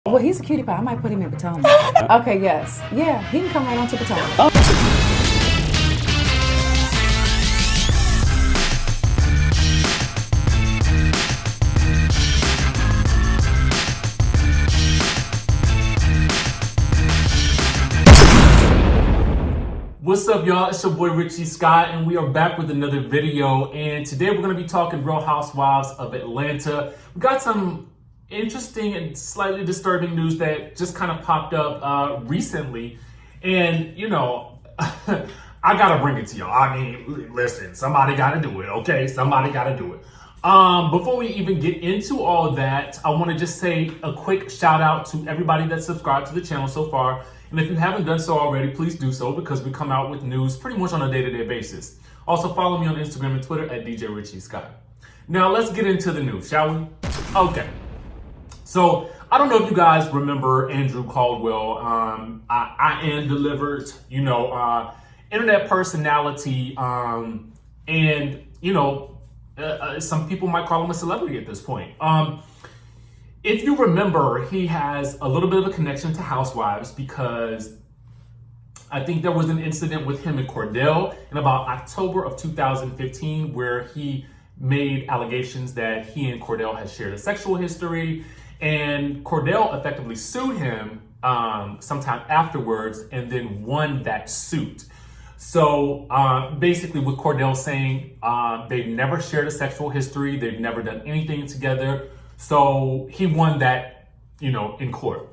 Well, he's a cutie pie. I might put him in Potomac. Okay, yes. Yeah, he can come right on to Potomac. What's up, y'all? It's your boy Richie Scott, and we are back with another video. And today we're going to be talking Real Housewives of Atlanta. We got some interesting and slightly disturbing news that just kind of popped up recently. And, you know, I got to bring it to y'all. I mean, listen, somebody got to do it, okay? Somebody got to do it. Before we even get into all that, I want to just say a quick shout out to everybody that subscribed to the channel so far. And if you haven't done so already, please do so because we come out with news pretty much on a day-to-day basis. Also, follow me on Instagram and Twitter at DJ Richie Scott. Now, let's get into the news, shall we? Okay. So, I don't know if you guys remember Andrew Caldwell. I am delivered, you know, internet personality, and, you know, some people might call him a celebrity at this point. If you remember, he has a little bit of a connection to Housewives because I think there was an incident with him and Cordell in about October of 2015 where he made allegations that he and Cordell had shared a sexual history, and Cordell effectively sued him sometime afterwards and then won that suit. So basically with Cordell saying they've never shared a sexual history, they've never done anything together. So he won that, you know, in court.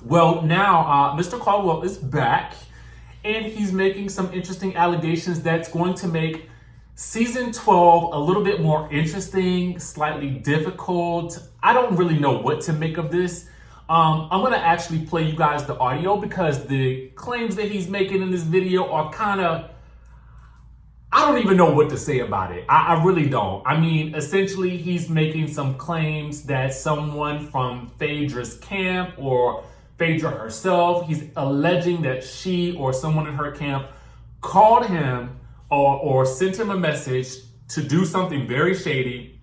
Well, now Mr. Caldwell is back and he's making some interesting allegations that's going to make season 12 a little bit more interesting, slightly difficult. I don't really know what to make of this. I'm going to actually play you guys the audio because the claims that he's making in this video are kind of, I don't even know what to say about it. I really don't. I mean, essentially, he's making some claims that someone from Phaedra's camp or Phaedra herself, he's alleging that she or someone in her camp called him or sent him a message to do something very shady.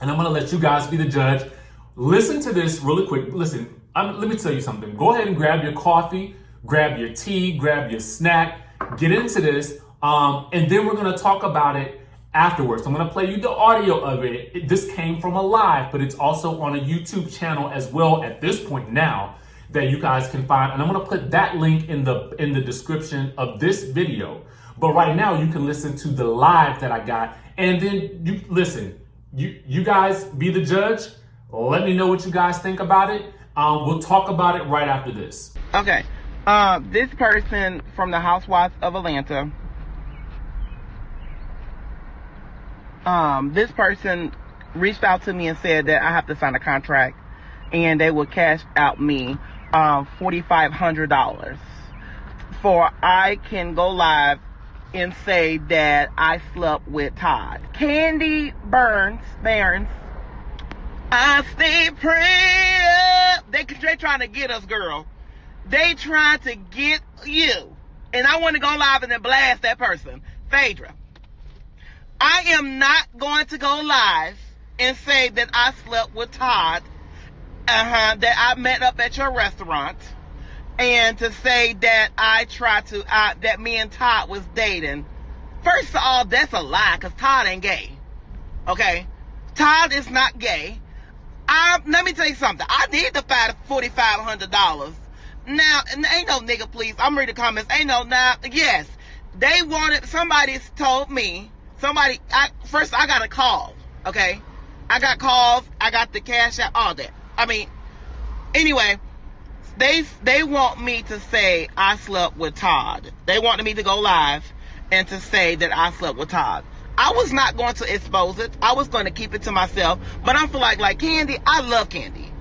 And I'm going to let you guys be the judge. Listen to this really quick. Listen, let me tell you something. Go ahead and grab your coffee, grab your tea, grab your snack, get into this. And then we're going to talk about it afterwards. I'm going to play you the audio of it. This came from a live, but it's also on a YouTube channel as well at this point now that you guys can find. And I'm going to put that link in the description of this video. But right now you can listen to the live that I got. And then you listen, you guys be the judge. Let me know what you guys think about it. We'll talk about it right after this. Okay. This person from the Housewives of Atlanta, this person reached out to me and said that I have to sign a contract and they will cash out me $4,500 for I can go live and say that I slept with Todd. Kandi Burruss, I stay praying. They trying to get us, girl. They trying to get you. And I want to go live and then blast that person, Phaedra. I am not going to go live and say that I slept with Todd, that I met up at your restaurant, and to say that I tried to, that me and Todd was dating. First of all, that's a lie, because Todd ain't gay. Okay? Todd is not gay. Let me tell you something. I need to find $4,500. Now, ain't no nigga, please. I'm reading the comments. Ain't no, now, yes. They wanted, somebody told me, first I got a call, okay? I got calls, I got the cash out, all that. I mean, anyway, they want me to say I slept with Todd. They wanted me to go live and to say that I slept with Todd. I was not going to expose it. I was going to keep it to myself. But I'm feel like Kandi, I love Kandi.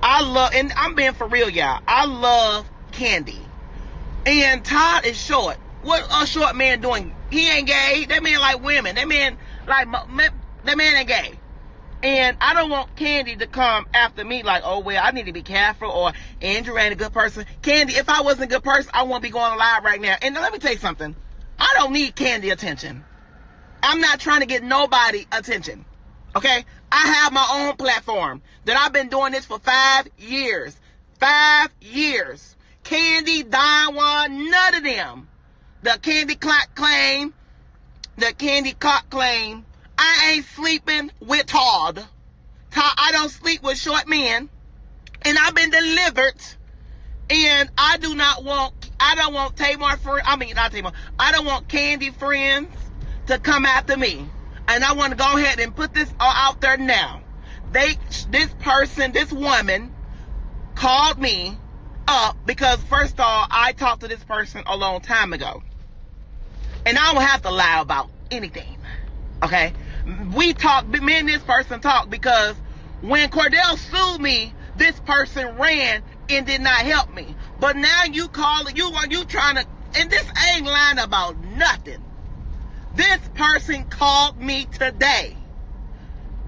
And I'm being for real, y'all. I love Kandi. And Todd is short. What a short man doing? He ain't gay. That man like women. That man ain't gay. And I don't want Kandi to come after me like, oh, well, I need to be careful, or Andrew ain't a good person. Kandi, if I wasn't a good person, I wouldn't be going live right now. And let me tell you something. I don't need Kandi attention. I'm not trying to get nobody attention. Okay? I have my own platform that I've been doing this for 5 years. 5 years. Kandi, Don, none of them. The Kandi Clock claim, I ain't sleeping with Todd. I don't sleep with short men. And I've been delivered. And I don't want Tamar friends. I don't want Kandi friends to come after me. And I want to go ahead and put this out there now. This woman called me up because first of all, I talked to this person a long time ago. And I don't have to lie about anything. Okay? Me and this person talked because when Cordell sued me, this person ran and did not help me. But now you trying to, and this ain't lying about nothing. This person called me today.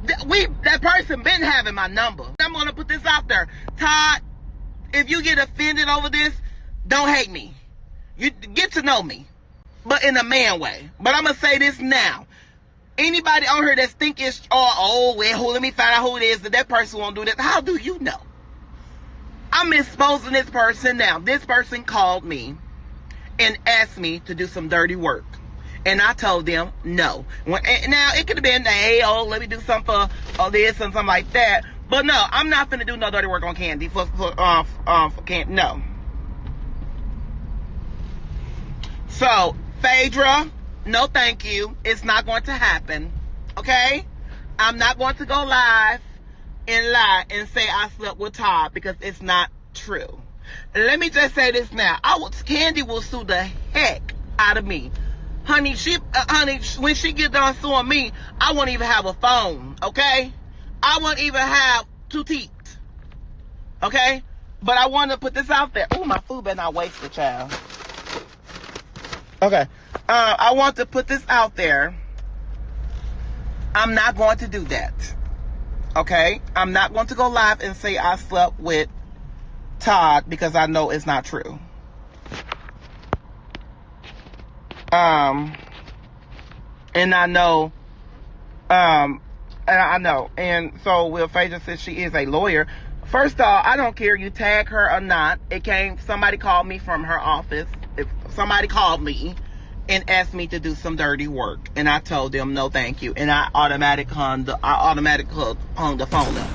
That person been having my number. I'm going to put this out there. Todd, if you get offended over this, don't hate me. You get to know me, but in a man way. But I'm going to say this now. Anybody on here that think it's, let me find out who it is, that person won't do this. How do you know? I'm exposing this person now. This person called me and asked me to do some dirty work. And I told them no. Now, it could have been, hey, let me do something for this and something like that. But no, I'm not finna do no dirty work on Kandi for Kandi. No. So, Phaedra, no thank you. It's not going to happen. Okay? I'm not going to go live and lie and say I slept with Todd because it's not true. Let me just say this now. Kandi will sue the heck out of me. Honey, when she get done suing me, I won't even have a phone, okay? I won't even have 2 teeth, okay? But I want to put this out there. Oh, my food better not waste it, child. Okay. I want to put this out there. I'm not going to do that, okay? I'm not going to go live and say I slept with Todd because I know it's not true. And I know, and so Will Phaedra says she is a lawyer. First of all, I don't care you tag her or not. Somebody called me from her office. If somebody called me and asked me to do some dirty work, and I told them no thank you, and I automatically hung the phone up.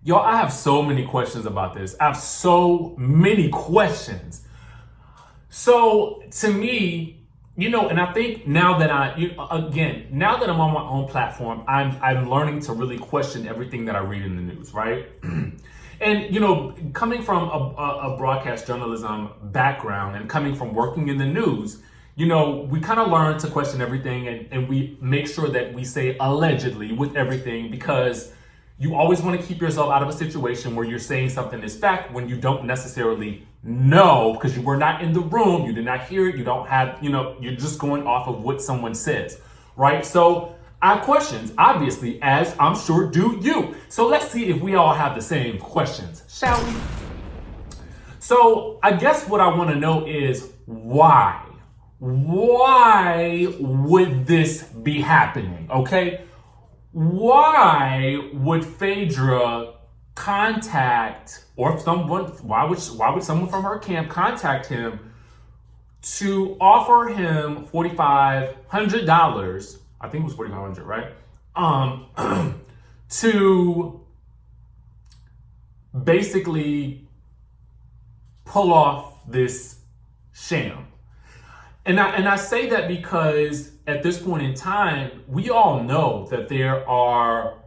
Y'all, I have so many questions about this. I have so many questions. So to me, and I think now that I'm on my own platform, I'm learning to really question everything that I read in the news, right? And, coming from a broadcast journalism background and coming from working in the news, we kind of learn to question everything and we make sure that we say allegedly with everything because you always want to keep yourself out of a situation where you're saying something is fact when you don't necessarily know because you were not in the room, you did not hear it, you don't have, you're just going off of what someone says, right? So I have questions, obviously, as I'm sure do you. So let's see if we all have the same questions, shall we? So I guess what I want to know is why? Why would this be happening, okay? Why would Phaedra contact, or someone, why would someone from her camp contact him to offer him $4,500, I think it was $4,500, right? To basically pull off this sham. And I say that because at this point in time, we all know that there are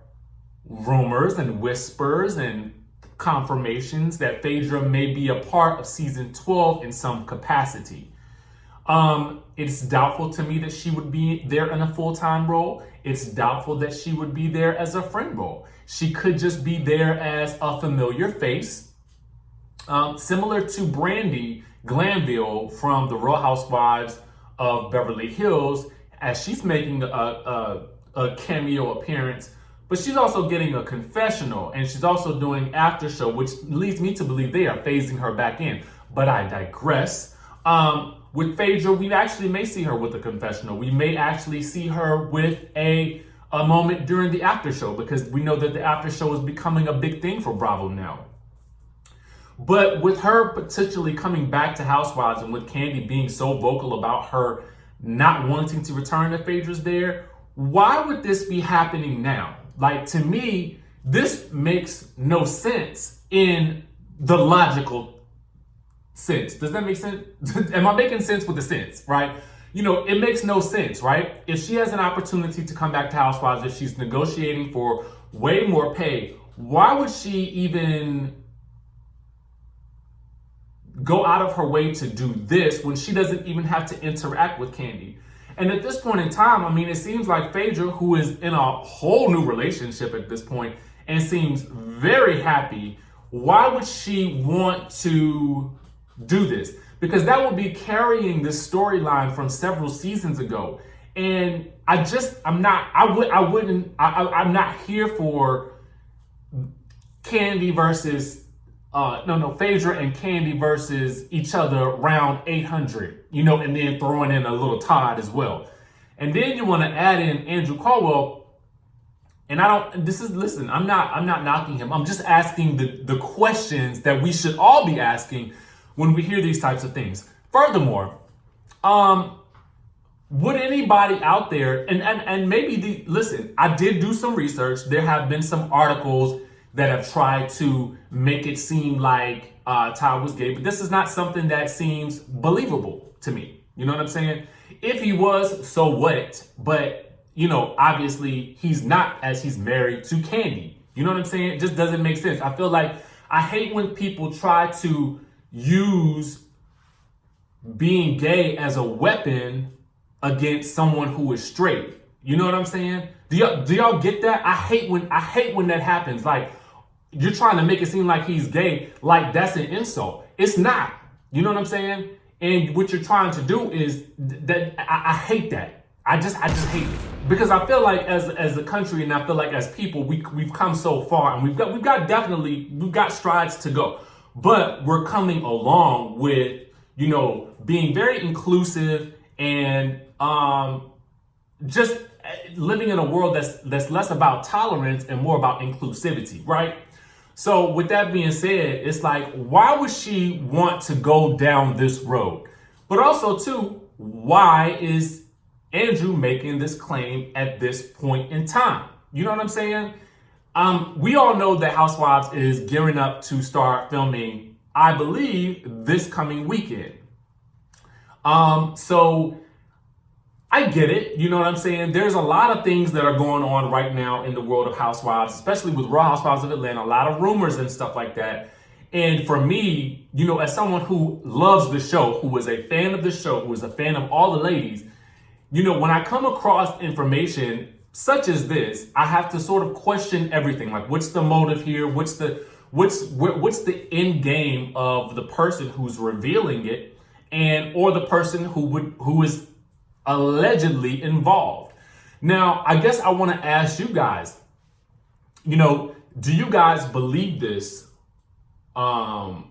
rumors and whispers and confirmations that Phaedra may be a part of season 12 in some capacity. It's doubtful to me that she would be there in a full-time role. It's doubtful that she would be there as a friend role. She could just be there as a familiar face, similar to Brandy Glanville from the Real Housewives of Beverly Hills, as she's making a cameo appearance, but she's also getting a confessional, and she's also doing after show, which leads me to believe they are phasing her back in. But I digress. With Phaedra, we actually may see her with a confessional. We may actually see her with a a moment during the after show, because we know that the after show is becoming a big thing for Bravo now. But with her potentially coming back to Housewives and with Kandi being so vocal about her not wanting to return if Phaedra's there, why would this be happening now? Like, to me, this makes no sense in the logical sense. Does that make sense? Am I making sense with the sense, right? You know, it makes no sense, right? If she has an opportunity to come back to Housewives, if she's negotiating for way more pay, why would she even go out of her way to do this when she doesn't even have to interact with Kandi? And at this point in time, I mean, it seems like Phaedra, who is in a whole new relationship at this point and seems very happy, why would she want to do this? Because that would be carrying this storyline from several seasons ago. And I'm not here for Kandi versus Phaedra and Kandi versus each other round 800, you know, and then throwing in a little Todd as well. And then you want to add in Andrew Caldwell. And I'm not knocking him. I'm just asking the questions that we should all be asking when we hear these types of things. Furthermore, would anybody out there, and maybe listen, I did do some research. There have been some articles that have tried to make it seem like Todd was gay, but this is not something that seems believable to me. You know what I'm saying? If he was, so what? But, you know, obviously he's not, as he's married to Kandi. You know what I'm saying? It just doesn't make sense. I feel like I hate when people try to use being gay as a weapon against someone who is straight. You know what I'm saying? Do y'all get that? I hate when that happens. Like, you're trying to make it seem like he's gay, like that's an insult. It's not. You know what I'm saying? And what you're trying to do is that I hate that. I just hate it, because I feel like as a country, and I feel like as people, we've come so far, and we've got strides to go, but we're coming along with, you know, being very inclusive and just living in a world that's less about tolerance and more about inclusivity, right? So with that being said, it's like, why would she want to go down this road? But also too, why is Andrew making this claim at this point in time? You know what I'm saying? We all know that Housewives is gearing up to start filming, I believe, this coming weekend. So I get it. You know what I'm saying? There's a lot of things that are going on right now in the world of Housewives, especially with Real Housewives of Atlanta, a lot of rumors and stuff like that. And for me, you know, as someone who loves the show, who is a fan of the show, who is a fan of all the ladies, you know, when I come across information such as this, I have to sort of question everything. Like, what's the motive here? What's the end game of the person who's revealing it, and or the person who is allegedly involved? Now, I guess I want to ask you guys, you know, do you guys believe this? And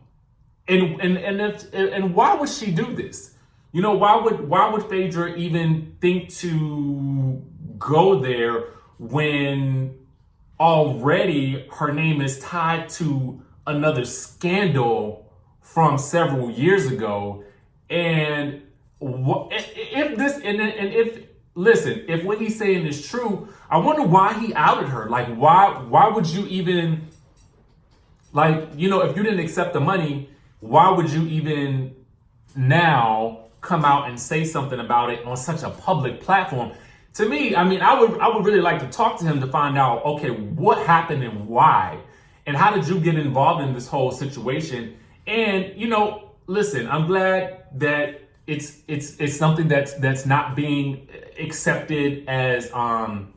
why would she do this? You know, why would Phaedra even think to go there when already her name is tied to another scandal from several years ago? And if what he's saying is true, I wonder why he outed her. Like, why would you even, like, you know, if you didn't accept the money, why would you even now come out and say something about it on such a public platform? To me, I mean, I would really like to talk to him to find out, okay, what happened and why, and how did you get involved in this whole situation? And, you know, listen, I'm glad that it's something that's not being accepted as I'm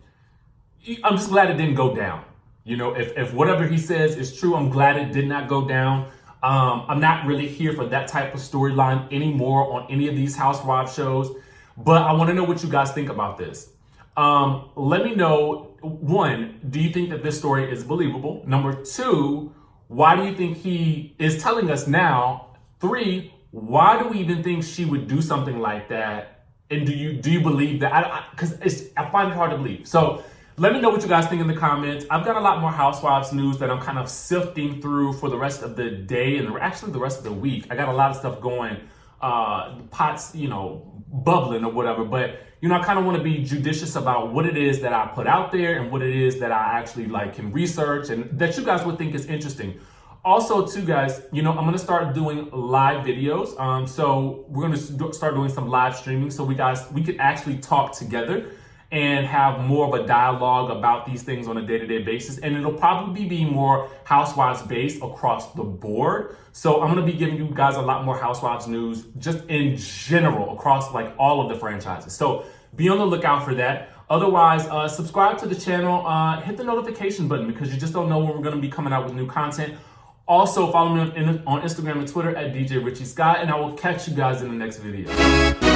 just glad it didn't go down. You know, if whatever he says is true, I'm glad it did not go down. I'm not really here for that type of storyline anymore on any of these Housewives shows, but I want to know what you guys think about this. Let me know, one, do you think that this story is believable? Number two, why do you think he is telling us now? Three, why do we even think she would do something like that? And do you believe that? Because I find it hard to believe. So Let me know what you guys think in the comments. I've got a lot more Housewives news that I'm kind of sifting through for the rest of the day and actually the rest of the week. I got a lot of stuff going, pots, bubbling or whatever. But, I kind of want to be judicious about what it is that I put out there and what it is that I actually can research and that you guys would think is interesting. Also, too, guys, I'm going to start doing live videos. So we're going to start doing some live streaming so we could actually talk together and have more of a dialogue about these things on a day-to-day basis. And it'll probably be more Housewives based across the board. So I'm going to be giving you guys a lot more Housewives news just in general across all of the franchises. So be on the lookout for that. Otherwise, subscribe to the channel, hit the notification button because you just don't know when we're going to be coming out with new content. Also, follow me on Instagram and Twitter at DJ Richie Scott, and I will catch you guys in the next video.